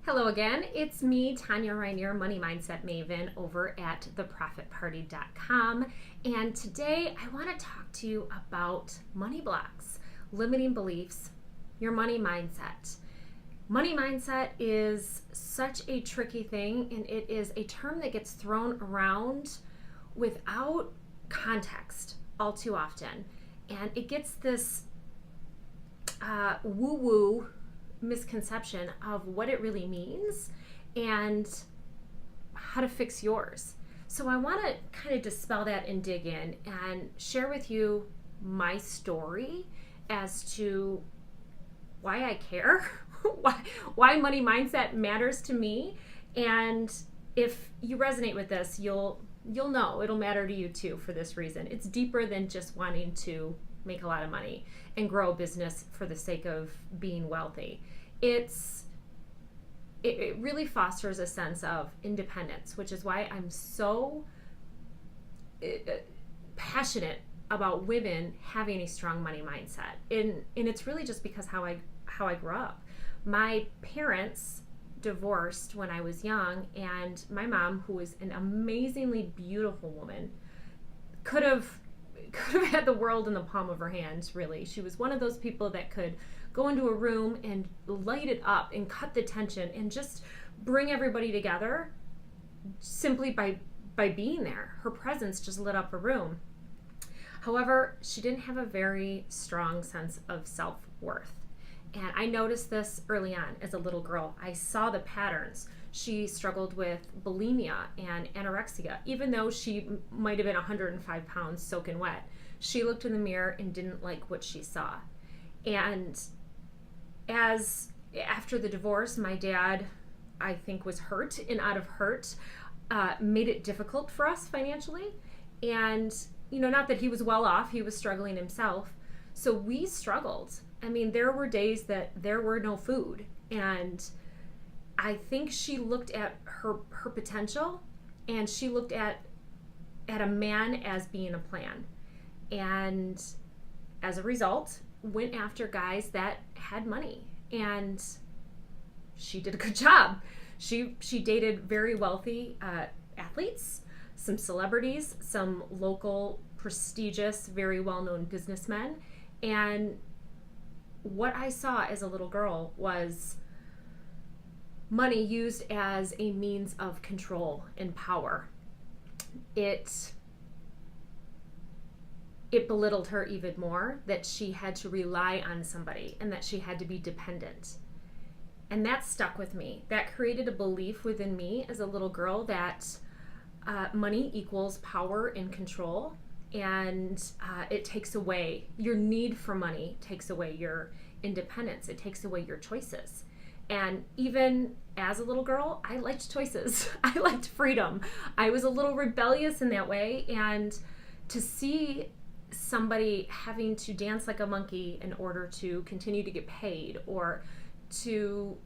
Hello again, it's me, Tonya Rineer, Money Mindset Maven over at theprofitparty.com. And today I want to talk to you about money blocks, limiting beliefs, your money mindset. Money mindset is such a tricky thing, and it is a term that gets thrown around without context all too often. And it gets this woo-woo misconception of what it really means and how to fix yours. So I want to kind of dispel that and dig in and share with you my story as to why I care, why money mindset matters to me. And if you resonate with this, you'll know it'll matter to you too for this reason. It's deeper than just wanting to make a lot of money and grow a business for the sake of being wealthy. It really fosters a sense of independence, which is why I'm so passionate about women having a strong money mindset. And it's really just because how I grew up. My parents divorced when I was young, and my mom, who was an amazingly beautiful woman, could have had the world in the palm of her hand, really. She was one of those people that could go into a room and light it up and cut the tension and just bring everybody together simply by being there. Her presence just lit up a room. However, she didn't have a very strong sense of self-worth. And I noticed this early on as a little girl. I saw the patterns. She struggled with bulimia and anorexia. Even though she might have been 105 pounds soaking wet, she looked in the mirror and didn't like what she saw. And after the divorce, my dad, I think, was hurt, and out of hurt, made it difficult for us financially. And, not that he was well off, he was struggling himself. So we struggled. I mean, there were days that there were no food, and I think she looked at her potential, and she looked at a man as being a plan, and as a result went after guys that had money. And she did a good job. She dated very wealthy athletes, some celebrities, some local prestigious, very well-known businessmen. And what I saw as a little girl was money used as a means of control and power. It belittled her even more, that she had to rely on somebody and that she had to be dependent. And that stuck with me. That created a belief within me as a little girl that money equals power and control. And it takes away your need for money, takes away your independence, it takes away your choices. And even as a little girl, I liked choices. I liked freedom. I was a little rebellious in that way. And to see somebody having to dance like a monkey in order to continue to get paid, or to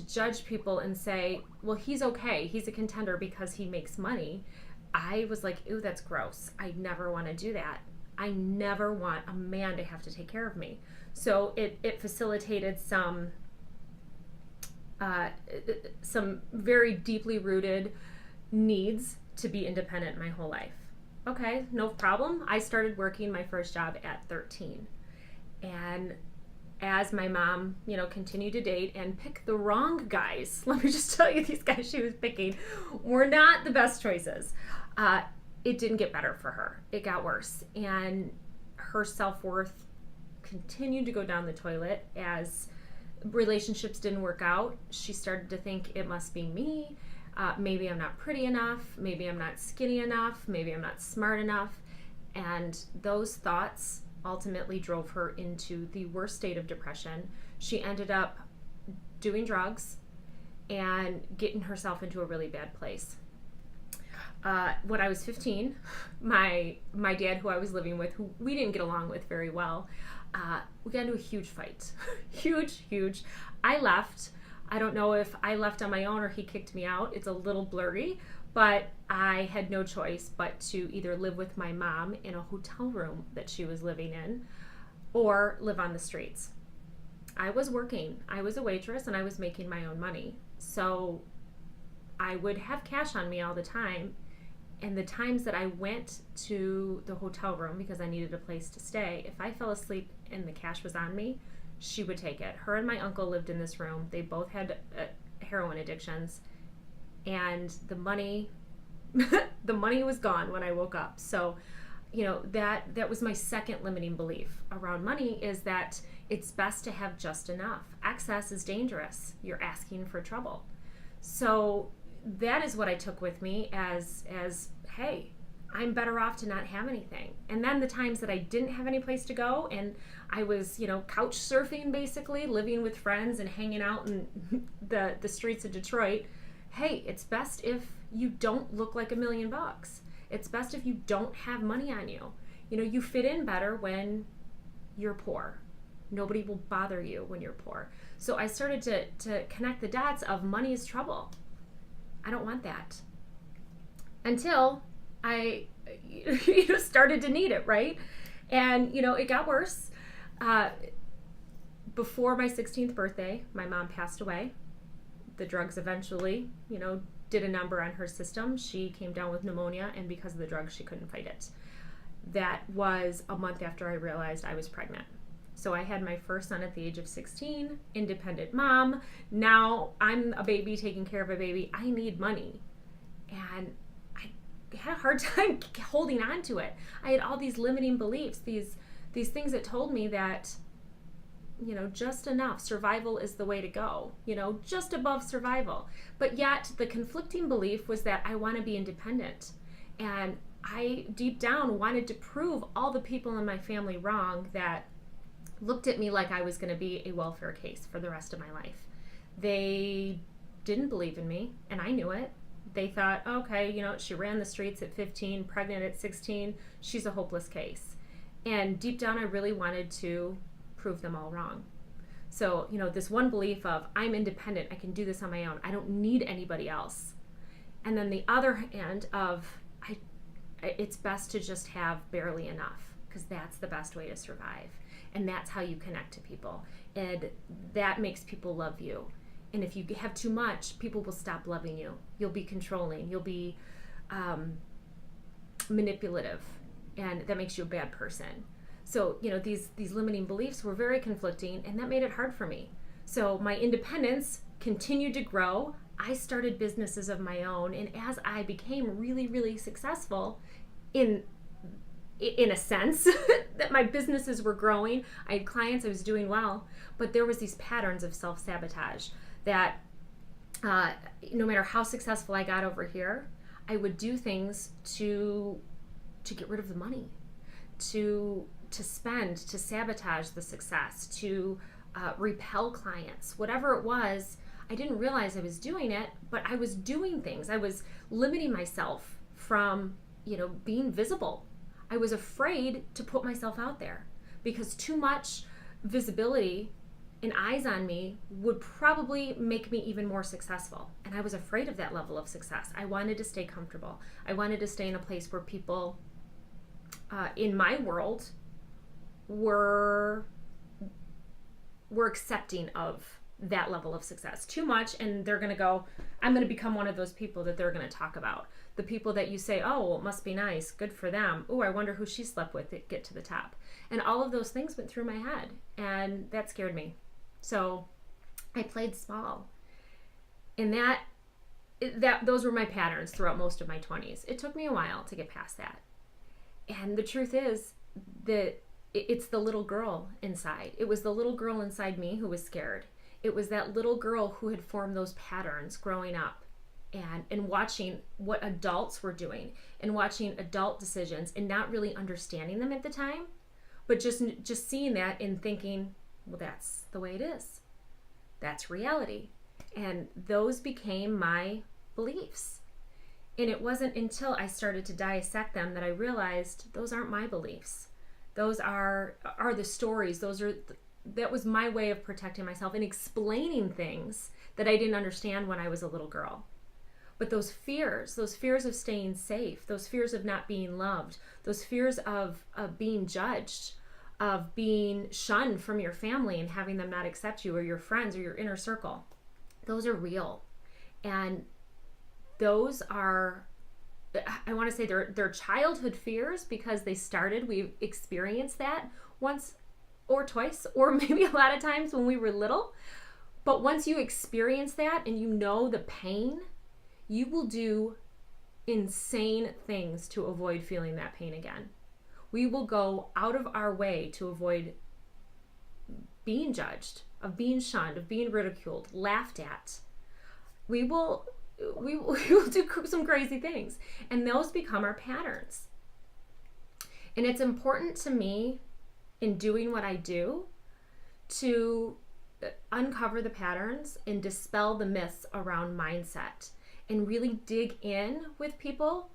judge people and say, well, he's okay, he's a contender because he makes money, I was like, ew, that's gross. I never want to do that. I never want a man to have to take care of me. So it facilitated some very deeply rooted needs to be independent my whole life. Okay, no problem. I started working my first job at 13. And as my mom, continued to date and pick the wrong guys, let me just tell you, these guys she was picking were not the best choices. It didn't get better for her. It got worse. And her self-worth continued to go down the toilet as relationships didn't work out. She started to think, it must be me. Maybe I'm not pretty enough. Maybe I'm not skinny enough. Maybe I'm not smart enough. And those thoughts ultimately drove her into the worst state of depression. She ended up doing drugs and getting herself into a really bad place. When I was 15, my dad, who I was living with, who we didn't get along with very well, we got into a huge fight. huge. I left. I don't know if I left on my own or he kicked me out. It's a little blurry, but I had no choice but to either live with my mom in a hotel room that she was living in or live on the streets. I was working. I was a waitress and I was making my own money. So I would have cash on me all the time. And the times that I went to the hotel room because I needed a place to stay, if I fell asleep and the cash was on me, she would take it. Her and my uncle lived in this room. They both had heroin addictions. And the money the money was gone when I woke up. So, that was my second limiting belief around money, is that it's best to have just enough. Excess is dangerous. You're asking for trouble. So that is what I took with me as hey, I'm better off to not have anything. And then the times that I didn't have any place to go and I was, couch surfing, basically living with friends and hanging out in the streets of Detroit. Hey, it's best if you don't look like $1 million. It's best if you don't have money on you. You fit in better when you're poor. Nobody will bother you when you're poor. So I started to connect the dots of money is trouble. I don't want that. Until I started to need it, right? And, it got worse. Before my 16th birthday, my mom passed away. The drugs eventually, did a number on her system. She came down with pneumonia, and because of the drugs, she couldn't fight it. That was a month after I realized I was pregnant. So I had my first son at the age of 16, independent mom. Now I'm a baby taking care of a baby. I need money. And I had a hard time holding on to it. I had all these limiting beliefs, these things that told me that, just enough. Survival is the way to go, just above survival. But yet the conflicting belief was that I want to be independent. And I deep down wanted to prove all the people in my family wrong that looked at me like I was going to be a welfare case for the rest of my life. They didn't believe in me, and I knew it. They thought, okay, she ran the streets at 15, pregnant at 16. She's a hopeless case. And deep down, I really wanted to prove them all wrong. So, this one belief of I'm independent, I can do this on my own, I don't need anybody else. And then the other hand of it's best to just have barely enough, because that's the best way to survive. And that's how you connect to people. And that makes people love you. And if you have too much, people will stop loving you. You'll be controlling. You'll be manipulative. And that makes you a bad person. So, these limiting beliefs were very conflicting, and that made it hard for me. So my independence continued to grow. I started businesses of my own. And as I became really, really successful in a sense that my businesses were growing, I had clients, I was doing well, but there was these patterns of self-sabotage that no matter how successful I got over here, I would do things to get rid of the money, to spend, to sabotage the success, to repel clients, whatever it was. I didn't realize I was doing it, but I was doing things. I was limiting myself from, being visible. I was afraid to put myself out there because too much visibility and eyes on me would probably make me even more successful. And I was afraid of that level of success. I wanted to stay comfortable. I wanted to stay in a place where people in my world were accepting of that level of success. Too much, and they're going to go, I'm going to become one of those people that they're going to talk about. The people that you say, oh, well, it must be nice, good for them. Oh, I wonder who she slept with to get to the top. And all of those things went through my head, and that scared me. So I played small. And those were my patterns throughout most of my 20s. It took me a while to get past that. And the truth is that it's the little girl inside. It was the little girl inside me who was scared. It was that little girl who had formed those patterns growing up and watching what adults were doing and watching adult decisions and not really understanding them at the time, but just seeing that and thinking, well, that's the way it is. That's reality. And those became my beliefs. And it wasn't until I started to dissect them that I realized those aren't my beliefs. Those are the stories. That was my way of protecting myself and explaining things that I didn't understand when I was a little girl. But those fears of staying safe, those fears of not being loved, those fears of being judged, of being shunned from your family and having them not accept you, or your friends or your inner circle. Those are real. And those are, I want to say they're childhood fears, because we've experienced that once or twice, or maybe a lot of times when we were little. But once you experience that and you know the pain, you will do insane things to avoid feeling that pain again. We will go out of our way to avoid being judged, of being shunned, of being ridiculed, laughed at. We will do some crazy things, and those become our patterns. And it's important to me, in doing what I do, to uncover the patterns and dispel the myths around mindset, and really dig in with people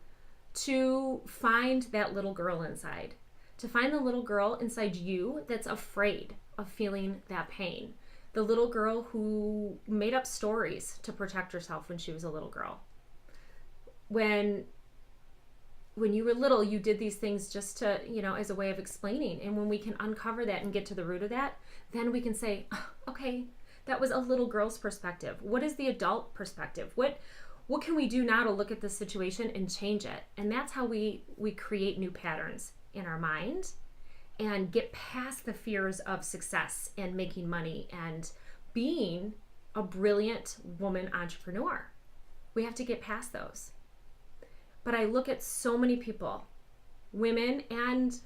to find that little girl inside, to find the little girl inside you that's afraid of feeling that pain. The little girl who made up stories to protect herself when she was a little girl. When you were little, you did these things just to, as a way of explaining. And when we can uncover that and get to the root of that, then we can say, okay, that was a little girl's perspective. What is the adult perspective? What can we do now to look at this situation and change it? And that's how we create new patterns in our mind and get past the fears of success and making money and being a brilliant woman entrepreneur. We have to get past those. But I look at so many people, women and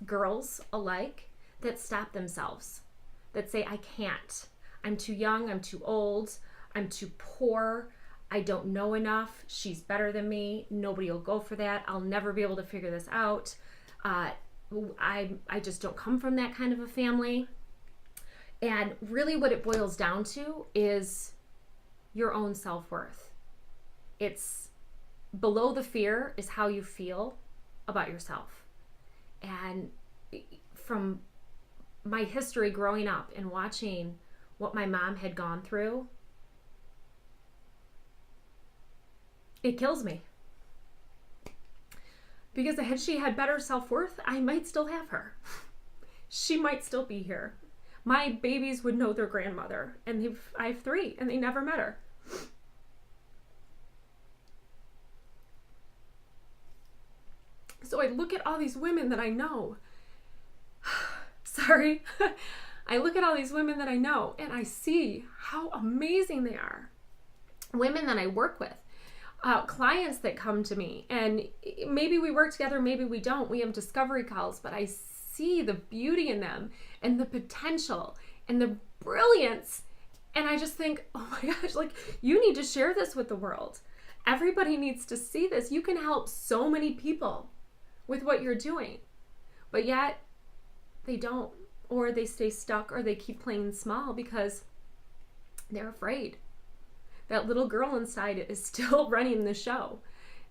girls alike, that stop themselves, that say, I can't. I'm too young, I'm too old, I'm too poor, I don't know enough, she's better than me, nobody will go for that, I'll never be able to figure this out. I just don't come from that kind of a family. And really what it boils down to is your own self-worth. It's below the fear is how you feel about yourself. And from my history growing up and watching what my mom had gone through, it kills me. Because had she had better self-worth, I might still have her. She might still be here. My babies would know their grandmother, and I have 3, and they never met her. So I look at all these women that I know. Sorry. I look at all these women that I know, and I see how amazing they are. Women that I work with. Clients that come to me, and maybe we work together, maybe we don't. We have discovery calls, but I see the beauty in them and the potential and the brilliance. And I just think, oh my gosh, like, you need to share this with the world. Everybody needs to see this. You can help so many people with what you're doing, but yet they don't, or they stay stuck, or they keep playing small because they're afraid. That little girl inside is still running the show.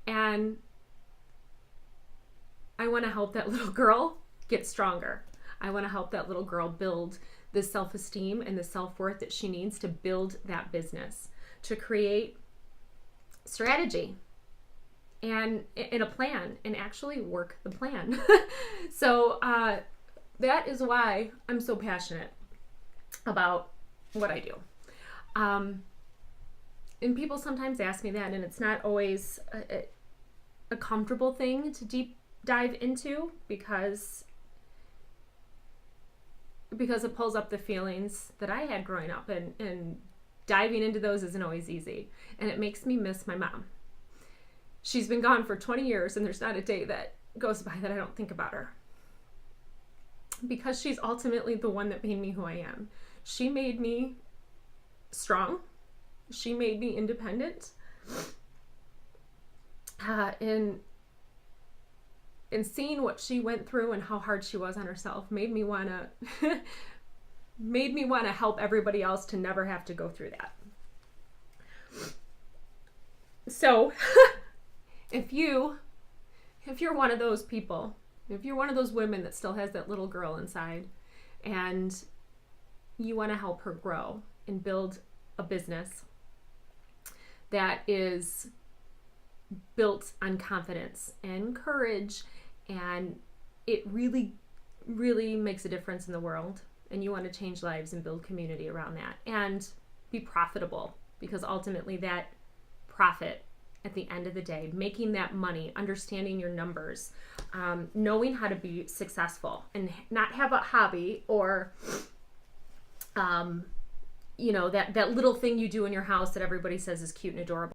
And I want to help that little girl get stronger. I want to help that little girl build the self-esteem and the self-worth that she needs to build that business, to create strategy and in a plan, and actually work the plan. So that is why I'm so passionate about what I do. And people sometimes ask me that, and it's not always a comfortable thing to deep dive into, because it pulls up the feelings that I had growing up, and diving into those isn't always easy. And it makes me miss my mom. She's been gone for 20 years, and there's not a day that goes by that I don't think about her. Because she's ultimately the one that made me who I am. She made me strong. She made me independent. And seeing what she went through and how hard she was on herself made me want to help everybody else to never have to go through that. So if you're one of those people, if you're one of those women that still has that little girl inside, and you want to help her grow and build a business that is built on confidence and courage, and it really really makes a difference in the world, and you want to change lives and build community around that and be profitable, because ultimately that profit at the end of the day, making that money, understanding your numbers, knowing how to be successful and not have a hobby or that little thing you do in your house that everybody says is cute and adorable.